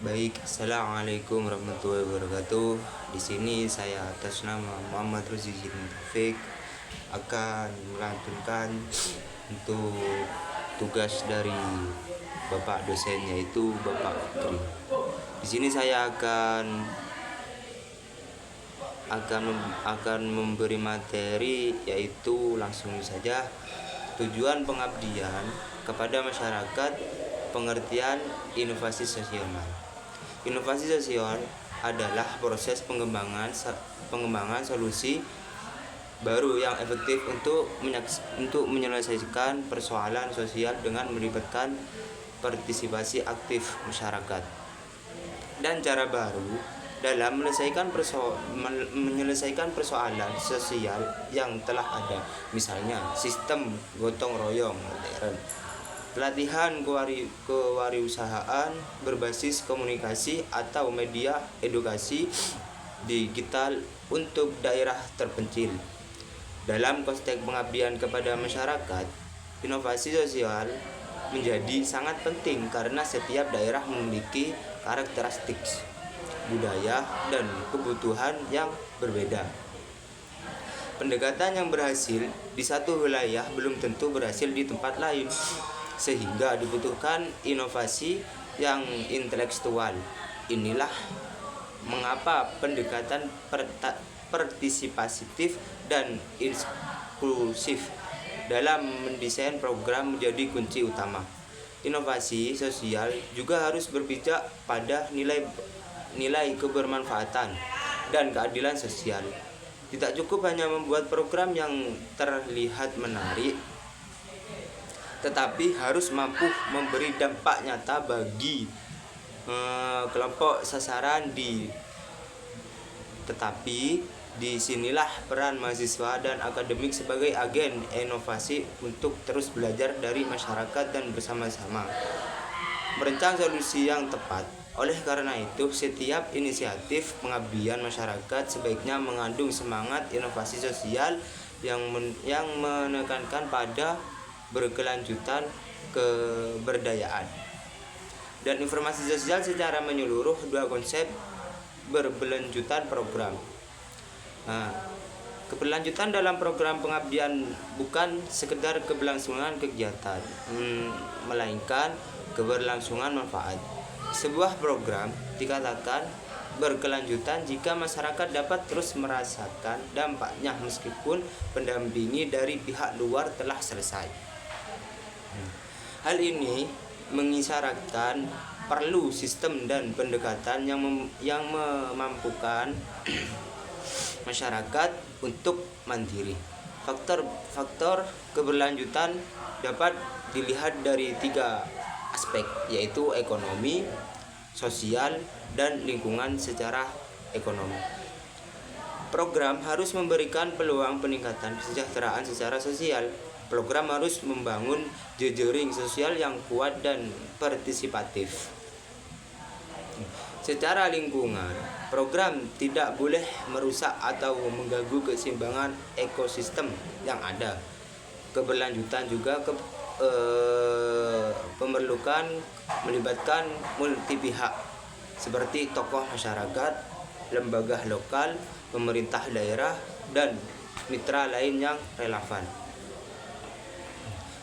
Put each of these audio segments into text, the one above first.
Baik, assalamualaikum warahmatullahi wabarakatuh. Di sini saya atas nama Muhammad Rozizin Taufik akan melantunkan untuk tugas dari Bapak dosen, yaitu Bapak Fikri. Di sini saya akan memberi materi, yaitu langsung saja tujuan pengabdian kepada masyarakat, pengertian inovasi sosial. Inovasi sosial adalah proses pengembangan solusi baru yang efektif untuk menyelesaikan persoalan sosial dengan melibatkan partisipasi aktif masyarakat, dan cara baru dalam menyelesaikan persoalan sosial yang telah ada, misalnya sistem gotong royong modern, pelatihan kewirausahaan berbasis komunikasi, atau media edukasi digital untuk daerah terpencil. Dalam konteks pengabdian kepada masyarakat, inovasi sosial menjadi sangat penting karena setiap daerah memiliki karakteristik, budaya, dan kebutuhan yang berbeda. Pendekatan yang berhasil di satu wilayah belum tentu berhasil di tempat lain, sehingga dibutuhkan inovasi yang intelektual. Inilah mengapa pendekatan partisipatif dan inklusif dalam mendesain program menjadi kunci utama. Inovasi sosial juga harus berpijak pada nilai kebermanfaatan dan keadilan sosial. Tidak cukup hanya membuat program yang terlihat menarik, tetapi harus mampu memberi dampak nyata bagi kelompok sasaran. Tetapi disinilah peran mahasiswa dan akademik sebagai agen inovasi untuk terus belajar dari masyarakat dan bersama-sama merancang solusi yang tepat. Oleh karena itu, setiap inisiatif pengabdian masyarakat sebaiknya mengandung semangat inovasi sosial yang menekankan pada berkelanjutan keberdayaan dan informasi sosial secara menyeluruh. Dua konsep berkelanjutan program. Keberlanjutan dalam program pengabdian bukan sekedar keberlangsungan kegiatan, melainkan keberlangsungan manfaat. Sebuah program dikatakan berkelanjutan jika masyarakat dapat terus merasakan dampaknya meskipun pendampingi dari pihak luar telah selesai. Hal ini mengisyaratkan perlu sistem dan pendekatan yang memampukan masyarakat untuk mandiri. Faktor keberlanjutan dapat dilihat dari tiga aspek, yaitu ekonomi, sosial, dan lingkungan. Secara ekonomi, program harus memberikan peluang peningkatan kesejahteraan secara sosial. Program harus membangun jejaring sosial yang kuat dan partisipatif. Secara lingkungan, program tidak boleh merusak atau mengganggu keseimbangan ekosistem yang ada. Keberlanjutan juga memerlukan melibatkan multi pihak seperti tokoh masyarakat, lembaga lokal, pemerintah daerah, dan mitra lain yang relevan.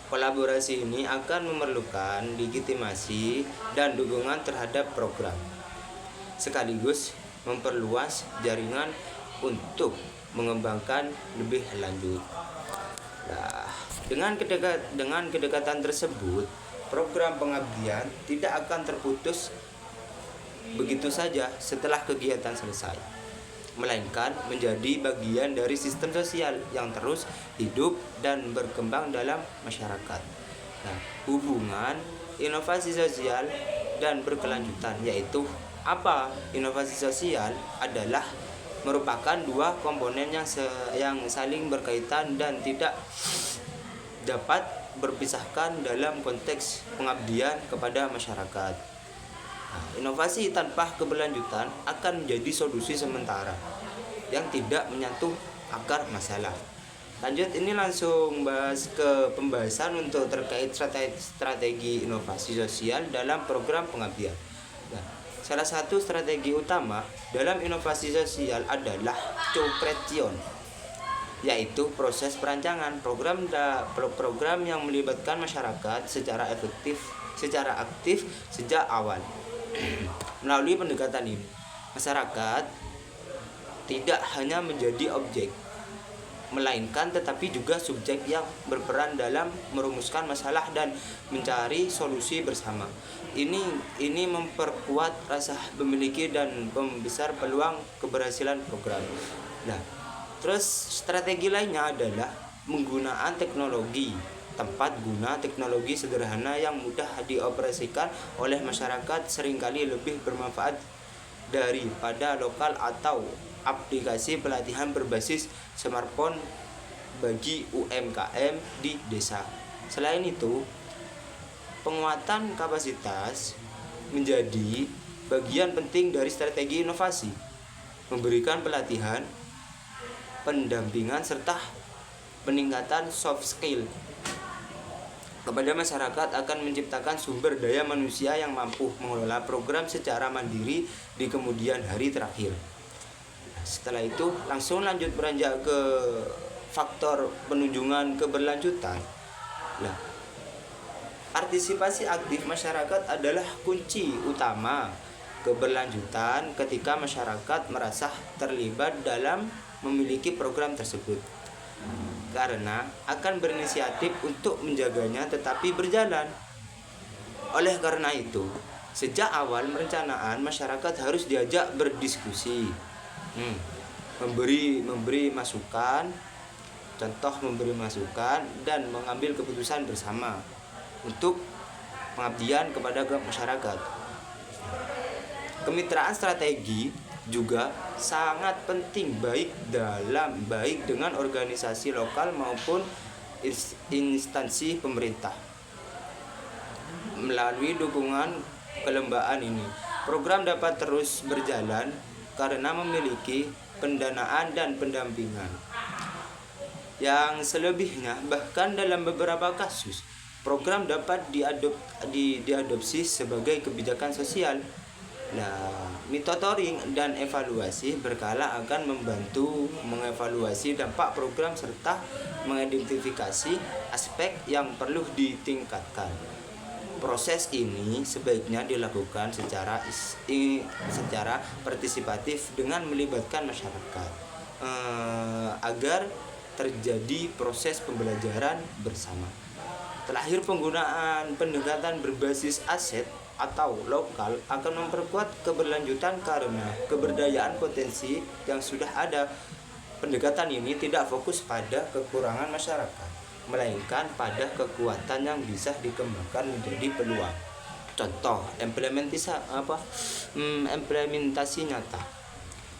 Kolaborasi ini akan memerlukan legitimasi dan dukungan terhadap program, sekaligus memperluas jaringan untuk mengembangkan lebih lanjut. Dengan kedekatan tersebut, program pengabdian tidak akan terputus begitu saja setelah kegiatan selesai, melainkan menjadi bagian dari sistem sosial yang terus hidup dan berkembang dalam masyarakat. Hubungan inovasi sosial dan berkelanjutan, yaitu apa? Inovasi sosial adalah merupakan dua komponen yang saling berkaitan dan tidak dapat berpisahkan dalam konteks pengabdian kepada masyarakat. Inovasi tanpa keberlanjutan akan menjadi solusi sementara yang tidak menyentuh akar masalah. Lanjut, ini langsung bahas ke pembahasan untuk terkait strategi inovasi sosial dalam program pengabdian. Salah satu strategi utama dalam inovasi sosial adalah co-creation, yaitu proses perancangan program yang melibatkan masyarakat secara aktif sejak awal. Melalui pendekatan ini, masyarakat tidak hanya menjadi objek, melainkan tetapi juga subjek yang berperan dalam merumuskan masalah dan mencari solusi bersama. Ini memperkuat rasa memiliki dan membesar peluang keberhasilan program. Nah, terus strategi lainnya adalah penggunaan teknologi. Tempat guna teknologi sederhana yang mudah dioperasikan oleh masyarakat seringkali lebih bermanfaat daripada lokal atau aplikasi pelatihan berbasis smartphone bagi UMKM di desa. Selain itu, penguatan kapasitas menjadi bagian penting dari strategi inovasi. Memberikan pelatihan, pendampingan, serta peningkatan soft skill kepada masyarakat akan menciptakan sumber daya manusia yang mampu mengelola program secara mandiri di kemudian hari terakhir. Setelah itu langsung lanjut beranjak ke faktor penunjungan keberlanjutan. Nah, partisipasi aktif masyarakat adalah kunci utama keberlanjutan ketika masyarakat merasa terlibat dalam memiliki program tersebut, karena akan berinisiatif untuk menjaganya tetapi berjalan. Oleh karena itu, sejak awal perencanaan masyarakat harus diajak berdiskusi, memberi masukan, memberi masukan dan mengambil keputusan bersama untuk pengabdian kepada masyarakat. Kemitraan strategi juga sangat penting baik dengan organisasi lokal maupun instansi pemerintah. Melalui dukungan kelembagaan ini, program dapat terus berjalan karena memiliki pendanaan dan pendampingan. Yang selebihnya, bahkan dalam beberapa kasus, program dapat diadopsi sebagai kebijakan sosial. Nah, monitoring dan evaluasi berkala akan membantu mengevaluasi dampak program serta mengidentifikasi aspek yang perlu ditingkatkan. Proses ini sebaiknya dilakukan secara partisipatif dengan melibatkan masyarakat agar terjadi proses pembelajaran bersama. Terakhir, penggunaan pendekatan berbasis aset atau lokal akan memperkuat keberlanjutan karena keberdayaan potensi yang sudah ada. Pendekatan ini tidak fokus pada kekurangan masyarakat, melainkan pada kekuatan yang bisa dikembangkan menjadi peluang. Contoh implementasi nyata.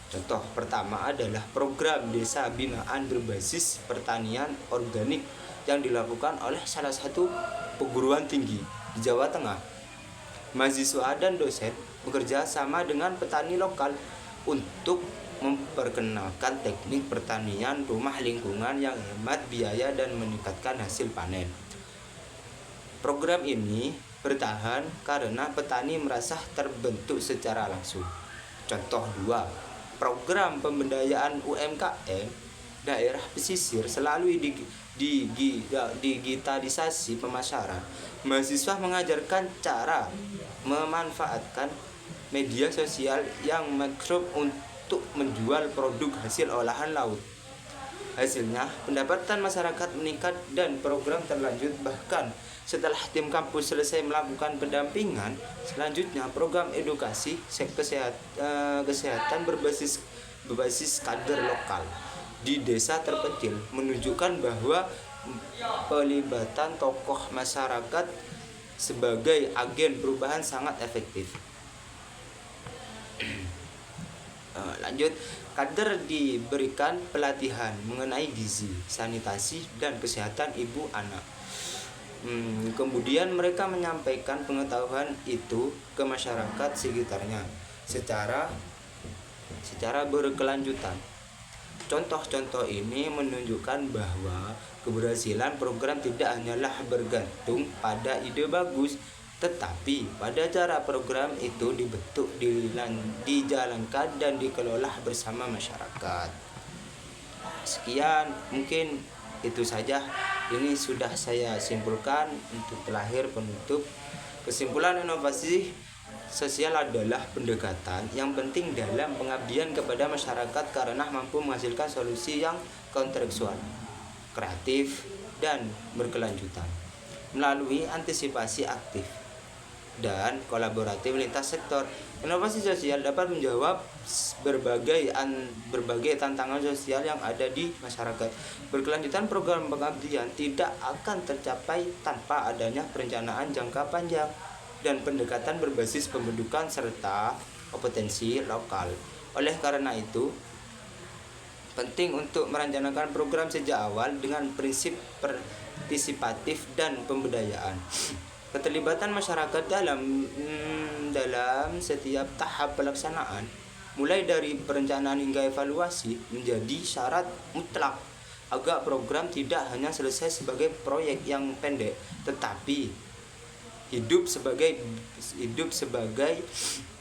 Contoh pertama adalah program desa binaan berbasis pertanian organik yang dilakukan oleh salah satu perguruan tinggi di Jawa Tengah. Mahasiswa dan dosen bekerja sama dengan petani lokal untuk memperkenalkan teknik pertanian rumah lingkungan yang hemat biaya dan meningkatkan hasil panen. Program ini bertahan karena petani merasa terbentuk secara langsung. Contoh 2, program pemberdayaan UMKM daerah pesisir selalu digitalisasi pemasaran. Mahasiswa mengajarkan cara memanfaatkan media sosial yang makro untuk menjual produk hasil olahan laut. Hasilnya, pendapatan masyarakat meningkat dan program terlanjut. Bahkan setelah tim kampus selesai melakukan pendampingan, selanjutnya program edukasi kesehatan berbasis kader lokal di desa terpencil menunjukkan bahwa pelibatan tokoh masyarakat sebagai agen perubahan sangat efektif. Lanjut, kader diberikan pelatihan mengenai gizi, sanitasi, dan kesehatan ibu anak. Kemudian mereka menyampaikan pengetahuan itu ke masyarakat sekitarnya secara berkelanjutan. Contoh-contoh ini menunjukkan bahwa keberhasilan program tidak hanyalah bergantung pada ide bagus, Tetapi pada cara program itu dibentuk, dijalankan dan dikelola bersama masyarakat. Sekian, mungkin itu saja. Ini sudah saya simpulkan untuk terakhir penutup. Kesimpulan, inovasi sosial adalah pendekatan yang penting dalam pengabdian kepada masyarakat karena mampu menghasilkan solusi yang kontekstual, kreatif, dan berkelanjutan melalui antisipasi aktif dan kolaboratif lintas sektor. Inovasi sosial dapat menjawab berbagai tantangan sosial yang ada di masyarakat. Berkelanjutan program pengabdian tidak akan tercapai tanpa adanya perencanaan jangka panjang dan pendekatan berbasis pembentukan serta kompetensi lokal. Oleh karena itu, penting untuk merencanakan program sejak awal dengan prinsip partisipatif dan pemberdayaan. Keterlibatan masyarakat dalam setiap tahap pelaksanaan, mulai dari perencanaan hingga evaluasi, menjadi syarat mutlak agar program tidak hanya selesai sebagai proyek yang pendek, tetapi hidup sebagai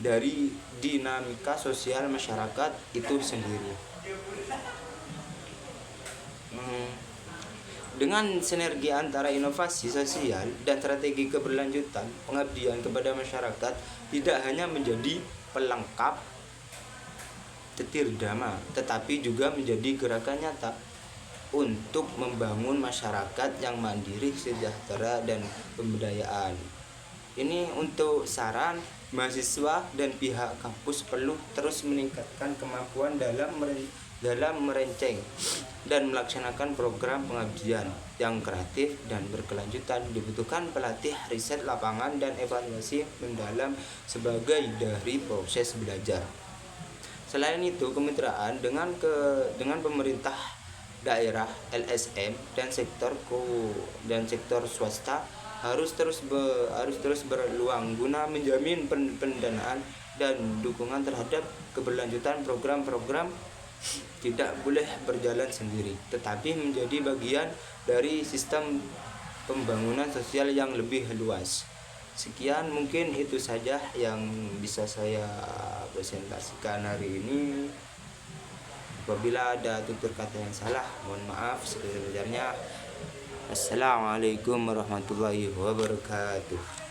dari dinamika sosial masyarakat itu sendiri. Dengan sinergi antara inovasi sosial dan strategi keberlanjutan, pengabdian kepada masyarakat tidak hanya menjadi pelengkap tirgama, tetapi juga menjadi gerakan nyata untuk membangun masyarakat yang mandiri, sejahtera, dan pemberdayaan. Ini untuk saran mahasiswa dan pihak kampus perlu terus meningkatkan kemampuan dalam merancang dan melaksanakan program pengabdian yang kreatif dan berkelanjutan. Dibutuhkan pelatih riset lapangan dan evaluasi mendalam sebagai dari proses belajar. Selain itu, kemitraan dengan pemerintah daerah, LSM, dan sektor swasta harus terus berluang guna menjamin pendanaan dan dukungan terhadap keberlanjutan program-program. Tidak boleh berjalan sendiri, tetapi menjadi bagian dari sistem pembangunan sosial yang lebih luas. Sekian, mungkin itu saja yang bisa saya presentasikan hari ini. Apabila ada tutur kata yang salah, mohon maaf sebesar-besarnya. Assalamualaikum warahmatullahi wabarakatuh.